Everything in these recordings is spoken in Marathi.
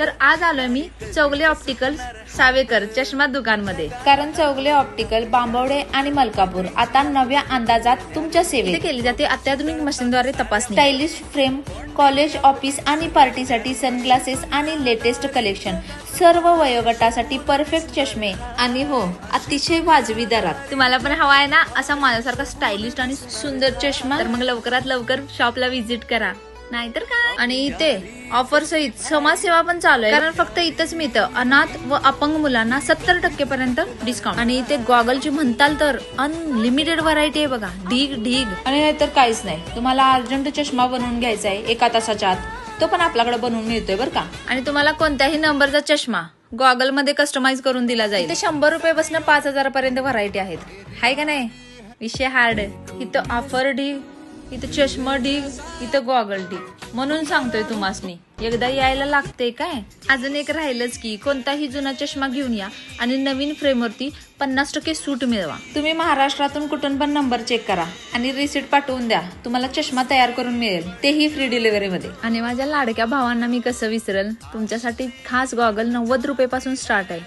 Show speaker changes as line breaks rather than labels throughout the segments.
तर आज आलोय मी चौगले ऑप्टिकल सावेकर चष्मा दुकान मध्ये, कारण चौगले ऑप्टिकल बांबवडे आणि मलकापूर आता नव्या अंदाजात तुमच्या सेवेत केली जाते. अत्याधुनिक मशीनद्वारे तपासणी, स्टायलिश फ्रेम, कॉलेज, ऑफिस आणि पार्टीसाठी सनग्लासेस आणि लेटेस्ट कलेक्शन, सर्व वयोगटासाठी परफेक्ट चष्मे आणि हो अतिशय वाजवी दरात. तुम्हाला पण हवा आहे ना असा माझ्यासारखा स्टायलिश आणि सुंदर चष्मा? तर मग लवकरात लवकर शॉपला व्हिजिट करा, नाहीतर काय. आणि इथे ऑफर सहित समाजसेवा पण चालू आहे, कारण फक्त इथंच मिळतं अनाथ व अपंग मुलांना 70% पर्यंत डिस्काउंट. आणि इथे गॉगलची म्हणताल तर अनलिमिटेड व्हरायटी आहे बघा, ढीग ढीग. आणि नाहीतर काहीच नाही, तुम्हाला अर्जंट चष्मा बनवून घ्यायचा आहे 1 तासाच्या आत, तो पण आपल्याकडे बनवून मिळतोय बरं का. आणि तुम्हाला कोणत्याही नंबरचा चष्मा गॉगल मध्ये कस्टमाइज करून दिला जाईल. इथे 100 रुपयापासून 5000 पर्यंत व्हरायटी आहेत, हाय का नाही. विषय हार्ड. इथं ऑफर ढीग, इथं चष्मा ढीग, इथं गॉगल ढीग. म्हणून सांगतोय तुम्हासनी एकदा यायला लागते काय. अजून एक राहिलंच की, कोणताही जुना चष्मा घेऊन या आणि नवीन फ्रेमवरती 50% सूट मिळवा. तुम्ही महाराष्ट्रातून कुठून पण नंबर चेक करा आणि रिसिट पाठवून द्या, तुम्हाला चष्मा तयार करून मिळेल, तेही फ्री डिलिव्हरी मध्ये. आणि माझ्या लाडक्या भावांना मी कसं विसरेल, तुमच्यासाठी खास गॉगल 90 रुपयापासून स्टार्ट आहे.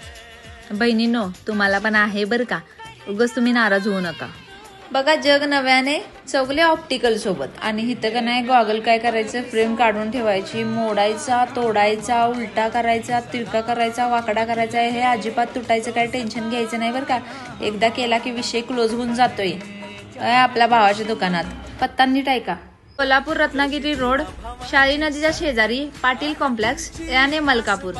बहिणींनो तुम्हाला पण आहे बरं का, उगाच तुम्ही नाराज होऊ नका. बघा जग नव्याने चौगले ऑप्टिकल सोबत. आणि इथं का नाही गॉगल काय करायचं, फ्रेम काढून ठेवायची, मोडायचा, तोडायचा, उलटा करायचा, तिरका करायचा, वाकडा करायचा, हे अजिबात तुटायचं काय टेन्शन घ्यायचं नाही बरं का. एकदा केला की विषय क्लोज होऊन जातोय. आपल्या भावाच्या दुकानात पत्ता नीट ऐका. कोल्हापूर रत्नागिरी रोड, शाळी नदीच्या शेजारी, पाटील कॉम्प्लेक्स याने मलकापूर.